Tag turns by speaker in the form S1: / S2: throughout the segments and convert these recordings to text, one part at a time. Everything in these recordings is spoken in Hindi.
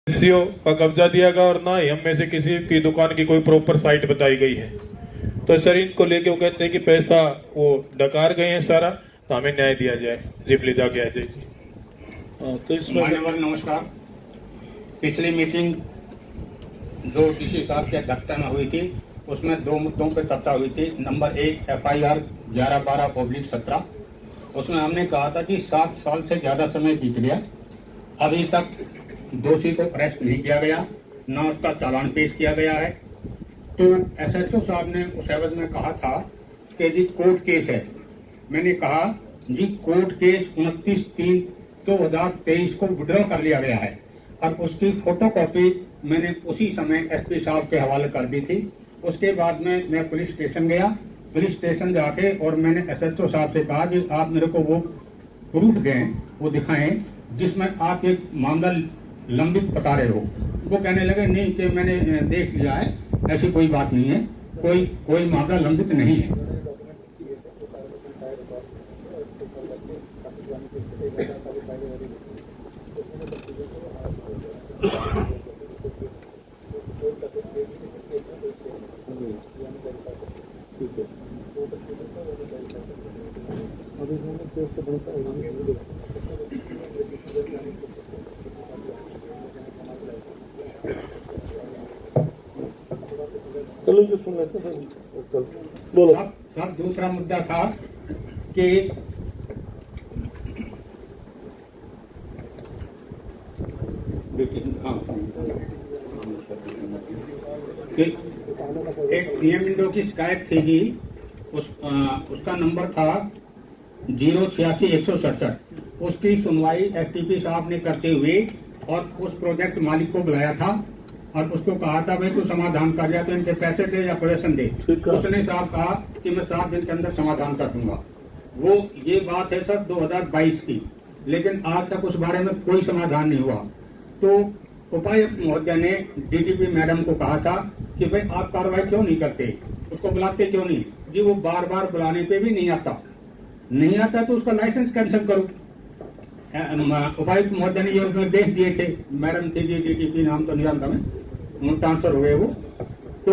S1: एससीओ का कब्जा दिया गया और ना ही हम में से किसी की दुकान की कोई प्रॉपर साइट बताई गई है। तो सर इनको लेके वो कहते हैं कि पैसा वो डकार गए हैं सारा, तो हमें न्याय दिया जाए। जी प्लीज आगे आ जाइए। तो इसमें
S2: मान्यवर नमस्कार। पिछली मीटिंग जो डीसी साहब की अध्यक्षता में हुई थी उसमें दो मुद्दों पर चर्चा हुई थी। Number 1 FIR 11/12/17। उसमें हमने कहा था कि 7 साल से ज्यादा समय बीत गया, अभी तक दोषी को अरेस्ट नहीं किया गया, न उसका चालान पेश किया गया है। तो SHO साहब ने उस एवज में कहा था कि जी कोर्ट केस है। मैंने कहा जी कोर्ट केस 29/3/2023 को विड्रॉ कर लिया गया है और उसकी फोटोकॉपी मैंने उसी समय SP साहब के हवाले कर दी थी। उसके बाद में मैं पुलिस स्टेशन गया। पुलिस स्टेशन जाके और मैंने SHO साहब से कहा कि आप मेरे को वो प्रूफ दें, वो दिखाएं जिसमें आप एक मामला लंबित बता रहे हो। वो कहने लगे नहीं कि मैंने देख लिया है, ऐसी कोई बात नहीं है, कोई मामला लंबित नहीं है।
S1: चलो जो सुन लेते हैं सर, बोलो।
S2: सब दूसरा मुद्दा था कि एक CM विंडो की शिकायत थी कि उसका नंबर था 086-167। उसकी सुनवाई STP साहब ने करते हुए और उस प्रोजेक्ट मालिक को बुलाया था और उसको कहा था भाई तू समाधान कर जा, तो इनके पैसे दे या प्रोडक्शन दे। उसने साहब कहा कि मैं 7 दिन के अंदर समाधान कर दूंगा। वो ये बात है सर 2022 की, लेकिन आज तक उस बारे में कोई समाधान नहीं हुआ। तो उपायुक्त महोदय ने DTP मैडम को कहा था कि भाई आप कार्रवाई क्यों नहीं करते, उसको बुलाते क्यों नहीं। जी वो बार बार बुलाने पे भी नहीं आता तो उसका लाइसेंस कैंसिल करो। उपायुक्त महोदय ने ये निर्देश दिए थे। मैडम थे जी DTP, नाम तो नहीं जानता मैं, ट्रांसफर हुए वो। तो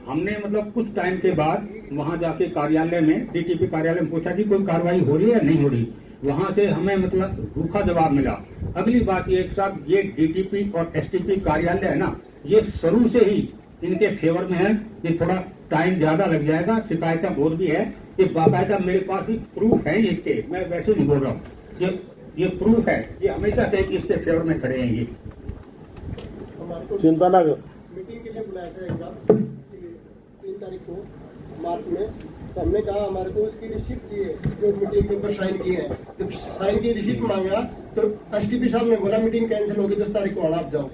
S2: हमने मतलब कुछ टाइम के बाद वहां जाके कार्यालय में DTP कार्यालय में पूछा कि कोई कार्रवाई हो रही है या नहीं हो रही। वहां से हमें मतलब रूखा जवाब मिला। अगली बात ये साहब, ये DTP और STP कार्यालय है ना, ये शुरू से ही इनके फेवर में है। ये थोड़ा टाइम ज्यादा लग जाएगा, शिकायतें बहुत भी है, ये बाकायदा मेरे पास भी प्रूफ है इसके, मैं वैसे नहीं बोल रहा हूँ, ये प्रूफ है, ये हमेशा से इसके फेवर में खड़े हैं। ये
S1: चिंता ना करो।
S3: मीटिंग के लिए बुलाया था एक बार 3 तारीख को मार्च में, तो हमने कहा हमारे को उसकी रिसिप्ट चाहिए जो मीटिंग के ऊपर साइन किए हैं। जब साइन की रिसिप्ट मांगा तो STP साहब ने बोला मीटिंग कैंसिल होगी, 10 तारीख को आना आप जाओ।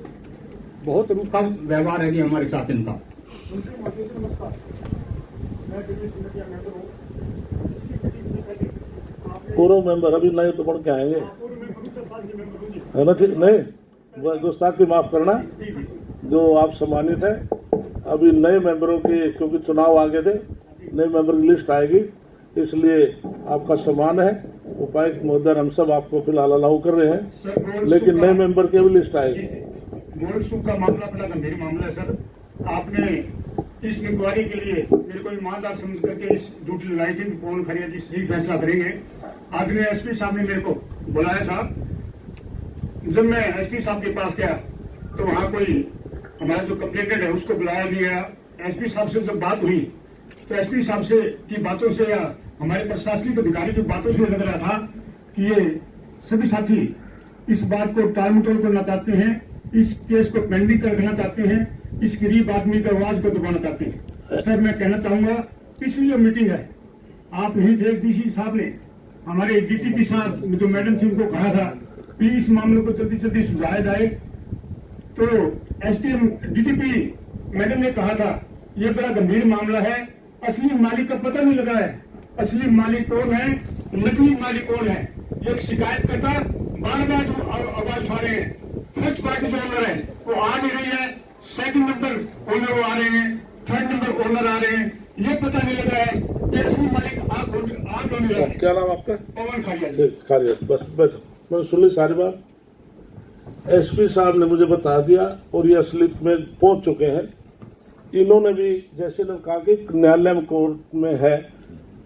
S3: बहुत रूखा व्यवहार है जी हमारे साथ इनका।
S1: पूर्व मेंबर अभी नहीं तो बढ़ के आएंगे, है ना? ठीक नहीं, गुस्ताखी माफ करना। जो आप सम्मानित है, अभी नए मेंबरों की, क्योंकि चुनाव आगे थे, नए मेंबर की लिस्ट आएगी, इसलिए आपका सम्मान है। उपायुक्त महोदय हम सब आपको फिलहाल अलाउ कर रहे हैं, लेकिन नए मेंबर की भी लिस्ट आएगी।
S4: गोल्ड सूख का मामला बड़ा गंभीर मामला है सर। आपने इस इंक्वायरी के लिए मेरे को ईमानदार समझ करके इस ड्यूटी लगाई थी, कौन खरीदा जी सही फैसला करेंगे। आदरणीय SP साहब ने मेरे को बुलाया था। जब मैं SP साहब के पास गया तो वहाँ कोई हमारा जो कंप्लेंटेड है उसको बुलाया नहीं गया। SP साहब से जब बात हुई तो SP साहब से की बातों से या हमारे प्रशासनिक अधिकारी की बातों से लग रहा था कि ये सभी साथी इस बात को टालमटोल करना चाहते हैं, इस केस को पेंडिंग कर रखना चाहते हैं, इस गरीब आदमी के आवाज को दबाना चाहते हैं। सर मैं कहना चाहूंगा, पिछली जो मीटिंग है आप नहीं थे, DC साहब ने हमारे DTP साहब जो मैडम थी उनको कहा था कि इस मामले को जल्दी जल्दी सुलझाया जाए। तो SDM DTP मैडम ने कहा था ये बड़ा गंभीर मामला है, असली मालिक का पता नहीं लगा है, असली मालिक कौन है, नकली मालिक कौन है। ये शिकायत करता बार बार जो आवाज उठा रहे हैं, फर्स्ट पार्टी जो ओनर है वो आ नहीं रही है, सेकंड नंबर ओनर वो आ रहे हैं, थर्ड नंबर ओनर आ रहे हैं, ये पता नहीं लगा है कि असली मालिक आ क्यों नहीं रहा है।
S1: क्या नाम आपका?
S4: पवन खारिया।
S1: खारिया, बस मैंने सुन ली सारी बात। एसपी साहब ने मुझे बता दिया और ये असलियत में पहुंच चुके हैं। इन्होंने भी जैसे ने कहा कि न्यायालय में कोर्ट में है,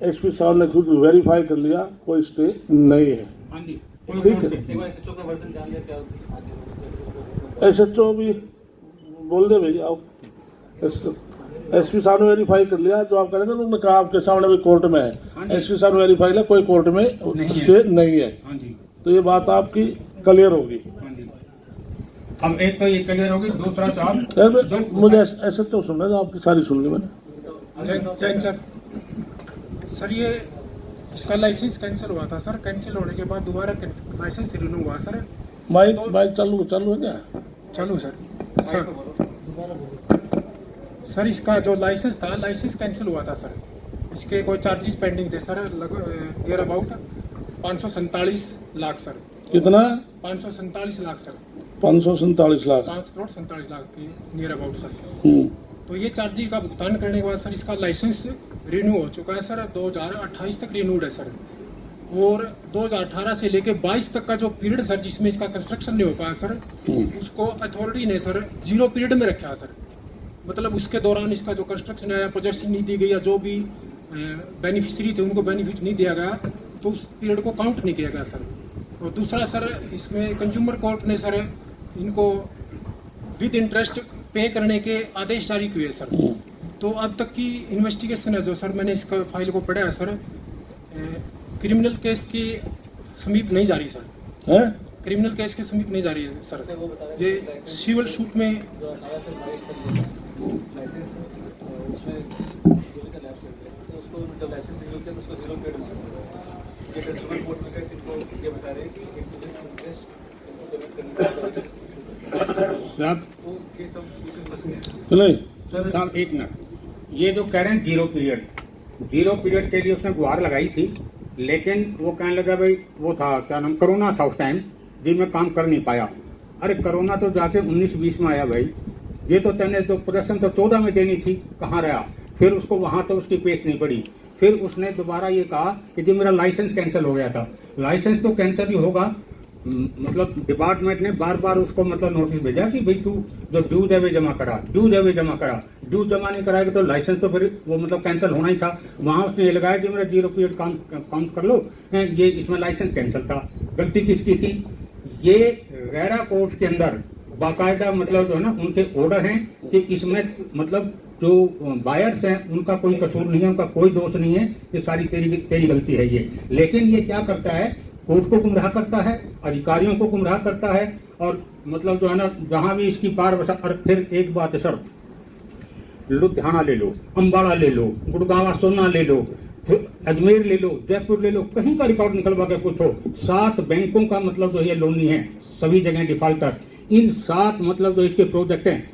S1: एसपी साहब ने खुद वेरीफाई कर लिया, कोई स्टे नहीं है।
S2: हाँ जी,
S1: ठीक है। एसएचओ भी बोल दे भैया आओ। एसपी साहब ने वेरीफाई कर लिया, जो आप कह रहे थे उन्होंने कहा आपके सामने भी कोर्ट में
S2: हाँ जी।
S1: है। एसपी साहब ने वेरीफाई किया, कोई कोर्ट में स्टे नहीं है।
S2: हाँ जी,
S1: तो ये बात आपकी क्लियर होगी।
S2: हाँ जी। अब एक तो ये क्लियर होगी, दूसरा साहब
S1: मुझे एसएचओ सुनना था, आपकी सारी सुन ली मैंने।
S5: जैन सर, सर ये इसका लाइसेंस कैंसिल हुआ था सर, कैंसिल होने के बाद दोबारा लाइसेंस रिन्यू हुआ सर।
S1: माइक माइक चालू चालू है क्या?
S5: चलो सर, सर इसका जो लाइसेंस था, लाइसेंस कैंसिल हुआ था सर। इसके कोई चार्जेस पेंडिंग थे sir, near about 547 lakh sir.
S1: कितना?
S5: 547 लाख सर,
S1: 547 लाख।
S5: 5 करोड़ 47 लाख के नियर अबाउट सर।
S1: हम्म।
S5: तो ये चार्जेस का भुगतान करने के बाद सर इसका लाइसेंस रिन्यू हो चुका है सर, 2028 तक रिन्यूड है सर। और 2018 से लेके 22 तक का जो पीरियड सर जिसमें इसका कंस्ट्रक्शन नहीं हो पाया सर, उसको अथॉरिटी ने सर 0 पीरियड में रखा सर। मतलब उसके दौरान इसका जो कंस्ट्रक्शन है, प्रोजेक्शन नहीं दी गई, या जो भी बेनिफिशियरी थे उनको बेनिफिट नहीं दिया गया, तो उस पीरियड को काउंट नहीं किया गया सर। और दूसरा सर, इसमें कंज्यूमर कोर्ट ने सर इनको विद इंटरेस्ट पे करने के आदेश जारी किए सर। तो अब तक की इन्वेस्टिगेशन है जो सर, मैंने इसका फाइल को पढ़ा है सर, क्रिमिनल केस के समीप नहीं जा रही सर।
S1: है?
S5: क्रिमिनल केस के समीप नहीं जा रही है सर, ये सिविल सूट में।
S1: नहीं
S2: साहब एक मिनट, ये जो कह रहे हैं 0 पीरियड के लिए उसने गुहार लगाई थी, लेकिन वो कहने लगा भाई वो था क्या नाम, कोरोना था उस टाइम जी, मैं काम कर नहीं पाया। अरे कोरोना तो जाके 19-20 में आया भाई, ये तो तेने तो प्रोडक्शन तो 14 में देनी थी, कहाँ रहा? फिर उसको वहां तो उसकी पेश नहीं पड़ी। फिर उसने दोबारा ये कहा कि जी मेरा लाइसेंस कैंसिल हो गया था। लाइसेंस तो कैंसिल ही होगा, मतलब डिपार्टमेंट ने बार बार उसको मतलब नोटिस भेजा कि भाई तू जो ड्यूज है वे जमा करा, ड्यूज है वे जमा करा। ड्यूज जमा नहीं कराएगा तो लाइसेंस तो फिर वो मतलब कैंसिल होना ही था। वहां उसने ये लगाया कि मेरा 0 पीरियड काउंट कर लो, ये इसमें लाइसेंस कैंसिल था। गलती किसकी थी? ये रेरा कोर्ट के अंदर बाकायदा मतलब जो है ना उनके ऑर्डर हैं कि इसमें मतलब जो बायर्स हैं उनका कोई कसूर नहीं है, उनका कोई दोष नहीं है, ये सारी तेरी गलती है ये। लेकिन ये क्या करता है, कोर्ट को गुमराह करता है, अधिकारियों को गुमराह करता है, और मतलब जो है ना जहां भी इसकी पार बसा। और फिर एक बात है सर, लुधियाना ले लो, अम्बाड़ा ले लो, गुड़गांव सोना ले लो, फिर अजमेर ले लो, जयपुर ले लो, कहीं का रिकॉर्ड निकलवा के पूछो, 7 बैंकों का मतलब जो ये लोन नहीं है, सभी जगह डिफॉल्टर। इन 7 मतलब जो इसके प्रोजेक्ट हैं,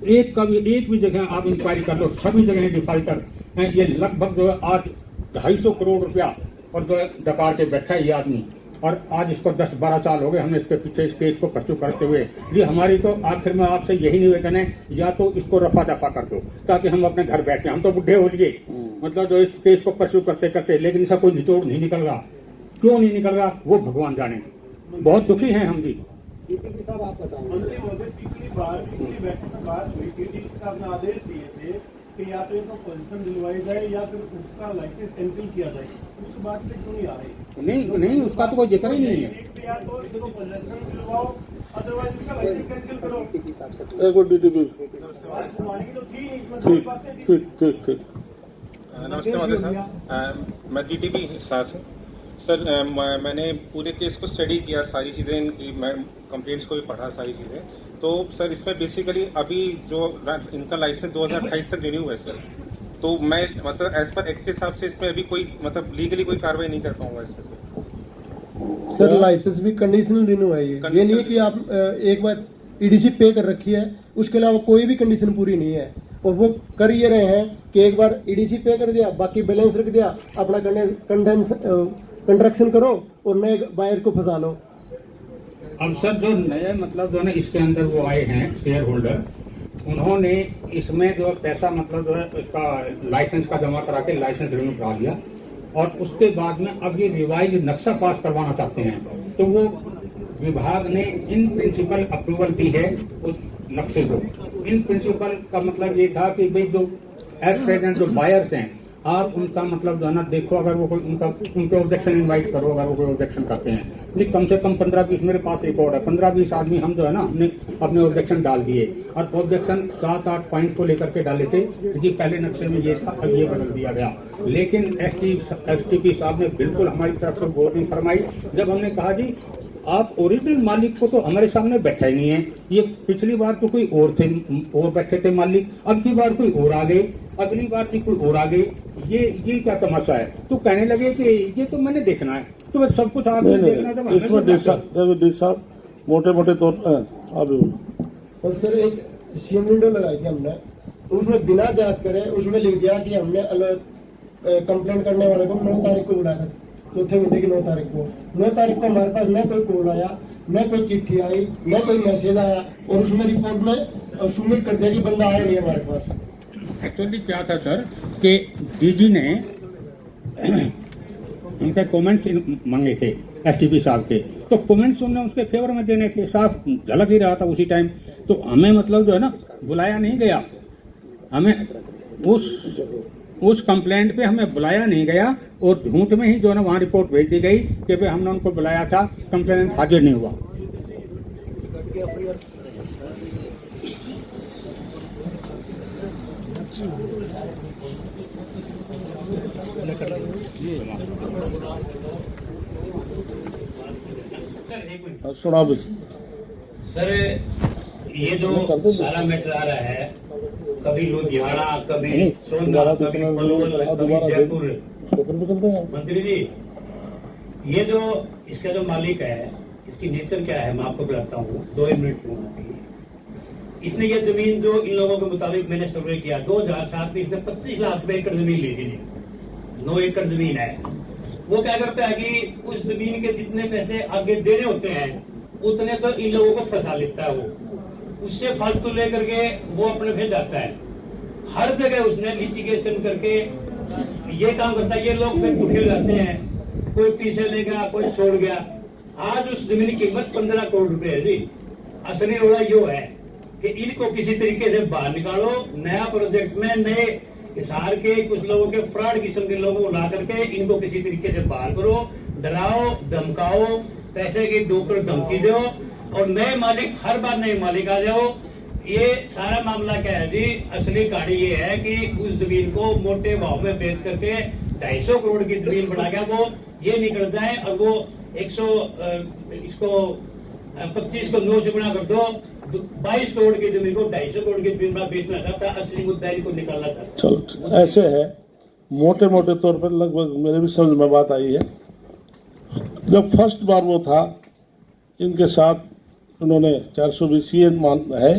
S2: एक भी जगह आप इंक्वायरी कर लो, सभी जगह डिफॉल्टर हैं। ये लगभग जो है आज 250 करोड़ रुपया और जो है डकार के बैठा है ये आदमी, और आज इसको 10-12 साल हो गए हमने इसके पीछे इस केस को परस्यू करते हुए। ये हमारी तो आखिर में आपसे यही निवेदन है, या तो इसको रफा दफा कर दो ताकि हम अपने घर बैठे। हम तो बुढ़े हो लिए मतलब जो इस केस को परस्यू करते करते, लेकिन इसका कोई निचोड़ नहीं निकल रहा। क्यों नहीं निकल रहा वो भगवान जाने। बहुत दुखी हैं हम जी।
S3: साहब आप बताएं।
S6: पिछली बैठक में बात हुई थी, डीसी साहब ने आदेश दिए थे कि या तो इनको पोजीशन दिलवाई जाए या फिर उसका लाइसेंस कैंसिल किया जाए। उस बात पे क्यों नहीं आ रही?
S2: नहीं, उसका तो कोई जिक्र ही नहीं है।
S6: एक या तो इसको पोजीशन दिलवाओ, अदरवाइज इसका लाइसेंस कैंसिल करो।
S1: एक और डीटीपी।
S6: आज सुनवाई की तो थी, इसमें दो बातें थी।
S1: ठीक।
S7: नमस्ते महोदय साहब, मैं डीटीपी शाह से। सर मैंने पूरे केस को स्टडी किया, सारी चीज़ें, मैं कंप्लेंट्स को भी पढ़ा, सारी चीज़ें। तो सर इसमें बेसिकली अभी जो इनका लाइसेंस 2028 तक रिन्यू है सर, तो मैं मतलब एज पर एक्ट के हिसाब से इसमें अभी कोई मतलब लीगली कोई कार्रवाई नहीं कर पाऊंगा इसमें।
S3: सर लाइसेंस भी कंडीशनल रिन्यू है ये नहीं है कि आप एक बार ईडीसी पे कर रखी है उसके अलावा कोई भी कंडीशन पूरी नहीं है। और वो कर ये रहे हैं कि एक बार ईडीसी पे कर दिया, बाकी बैलेंस रख दिया, अपना कंस्ट्रक्शन करो और नए बायर को फंसा लो।
S2: अब सर जो नए मतलब जो है इसके अंदर वो आए हैं शेयर होल्डर, उन्होंने इसमें जो पैसा मतलब जो है इसका लाइसेंस का जमा करा के लाइसेंस रिन्यू करा लिया, और उसके बाद में अब ये रिवाइज नक्शा पास करवाना चाहते हैं। तो वो विभाग ने इन प्रिंसिपल अप्रूवल दी है उस नक्शे को। इन प्रिंसिपल का मतलब ये था कि भाई जो एज प्रेजेंट जो बायर्स हैं, आप उनका मतलब जो है ना देखो, अगर वो कोई उनके ऑब्जेक्शन इनवाइट करो, अगर वो कोई ऑब्जेक्शन करते हैं। नहीं, कम से कम 15-20 मेरे पास रिकॉर्ड है, 15-20 आदमी हम जो है ना हमने अपने ऑब्जेक्शन डाल दिए, और ऑब्जेक्शन 7-8 पॉइंट को लेकर के डाले थे कि पहले नक्शे में ये था, अब ये बदल दिया गया। लेकिन एसटीपी साहब ने बिल्कुल हमारी तरफ से गौर नहीं फरमाई। जब हमने कहा जी आप ओरिजिनल मालिक को तो हमारे सामने बैठा ही नहीं है, ये पिछली बार तो कोई और थे, और बैठे थे मालिक, अब की बार कोई और आ गए, अगली बार भी कोई और आ गए, ये क्या तमाशा है। तो कहने लगे कि ये तो मैंने देखना है, तो फिर सब कुछ आपने देखना था।
S1: इसमें डी साहब मोटे मोटे तौर पर आप
S3: और सर एक सीएम विंडो लगाई थी हमने, तो उसमें बिना जांच करे उसमें लिख दिया कि हमने कंप्लेंट करने वाले को 9 तारीख को बुलाया था, चौथे महीने की 9 तारीख को। 9 तारीख को हमारे पास न कोई कॉल आया, न कोई चिट्ठी आई, न कोई मैसेज आया, और उसमें रिपोर्ट में सबमिट कर दिया कि बंदा आया नहीं हमारे पास।
S2: एक्चुअली क्या था सर कि डीजी ने उनके कमेंट्स मांगे थे एसटीपी साहब के, तो कमेंट्स उन्होंने उसके फेवर में देने थे, साफ झलक ही रहा था उसी टाइम। तो हमें मतलब जो है ना बुलाया नहीं गया, हमें उस कंप्लेंट पे हमें बुलाया नहीं गया, और झूठ में ही जो है ना वहाँ रिपोर्ट भेज दी गई कि भाई हमने उनको बुलाया था, कंप्लेनेंट हाजिर नहीं हुआ।
S1: सुना भी
S8: सर, ये जो सारा मैटर आ रहा है, कभी लुधियाना, कभी सोनभद्र, कभी पलवल, कभी जयपुर। मंत्री जी, ये जो इसका जो मालिक है, इसकी नेचर क्या है मैं आपको बताता हूँ, 2 मिनट लूंगा। इसने ये जमीन जो इन लोगों के मुताबिक मैंने सर्वे किया 2007 में, इसने 25 लाख रुपए एकड़ जमीन ली थी, 9 एकड़ जमीन है। वो क्या करता है कि उस जमीन के जितने पैसे आगे देने होते हैं उतने तो इन लोगों को फंसा लेता है, वो उससे फालतू लेकर के वो अपने भेज जाता है। हर जगह उसने लिटिगेशन करके ये काम करता है, ये लोग फिर दुखे जाते हैं, कोई पीछे ले गया, कोई छोड़ गया। आज उस जमीन की कीमत 15 करोड़ रुपए है जी। असली रोड़ा यो है कि इनको किसी तरीके से बाहर निकालो, नया प्रोजेक्ट में नए हिसार के कुछ लोगों के फ्रॉड किस्म के लोगों को ला करके इनको किसी तरीके से बाहर करो, डराओ, धमकाओ, पैसे की दोकर धमकी दो, और नए मालिक हर बार नए मालिक आ जाओ। ये सारा मामला क्या है जी, असली कहानी ये है कि उस जमीन को मोटे भाव में बेच करके 250 करोड़ की जमीन बना गया, वो ये निकल जाए और वो 25 को 9 से गुणा कर दो, 22 करोड़ की जमीन को 250 करोड़ की जमीन में बेचना चाहता है, असली मुद्दा को निकालना चाहता है।
S1: चलो ऐसे है, मोटे मोटे तौर पर लगभग मेरे भी समझ में बात आई है। जब फर्स्ट बार वो था, इनके साथ उन्होंने 420 है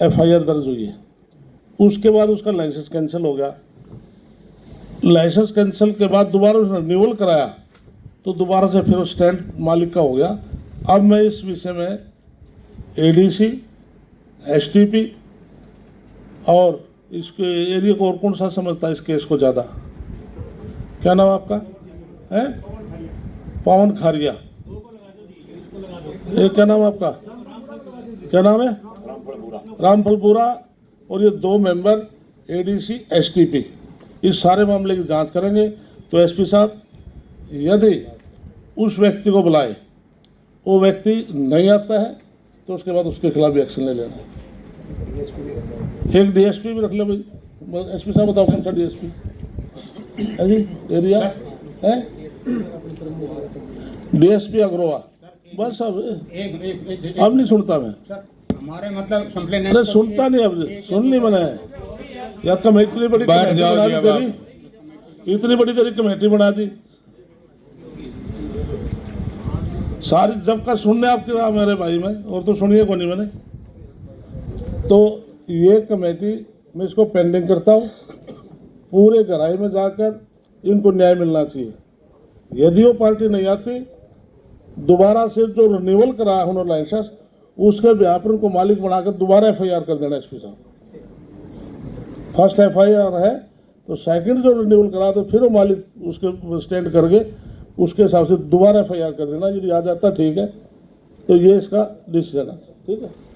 S1: FIR दर्ज हुई है, उसके बाद उसका लाइसेंस कैंसिल हो गया। लाइसेंस कैंसिल के बाद दोबारा उसने रिन्यूअल कराया, तो दोबारा से फिर स्टैंड मालिक का हो गया। अब मैं इस विषय में ADC, STP और इसके एरिया को और कौन सा समझता है इस केस को ज़्यादा, क्या नाम आपका है? पवन खारिया। ये क्या नाम आपका, क्या नाम है? रामफलपुरा। और ये 2 मेंबर ADC, STP इस सारे मामले की जांच करेंगे। तो SP साहब, यदि उस व्यक्ति को बुलाए, वो व्यक्ति नहीं आता है, तो उसके बाद उसके खिलाफ भी एक्शन ले लेना। एक DSP भी रख लो भाई। SP साहब बताओ कौन सा DSP है जी? एरिया है DSP अग्रवा। बस अब नहीं सुनता मैं,
S2: हमारे मतलब कंप्लेन।
S1: अरे सुनता नहीं, अब सुन ली मैंने। या कमेटी इतनी बड़ी इतनी बड़ी तेरी कमेटी बना दी सारी, जब का सुनने आपके रहा मेरे भाई में, और तो सुनिए को नहीं मैंने। तो ये कमेटी मैं इसको पेंडिंग करता हूँ, पूरे गहराई में जाकर इनको न्याय मिलना चाहिए। यदि वो पार्टी नहीं आती, दोबारा से जो रिन्यूअल कराया उन्होंने लाइसेंस, उसके ब्याह पर उनको मालिक बनाकर दोबारा FIR कर देना। SP साहब, फर्स्ट FIR है तो सेकंड जो रिन्यूअल करा तो फिर वो मालिक उसके स्टैंड करके उसके हिसाब से दोबारा FIR कर देना। यदि आ जाता ठीक है, तो ये इसका डिसीजन है, ठीक है।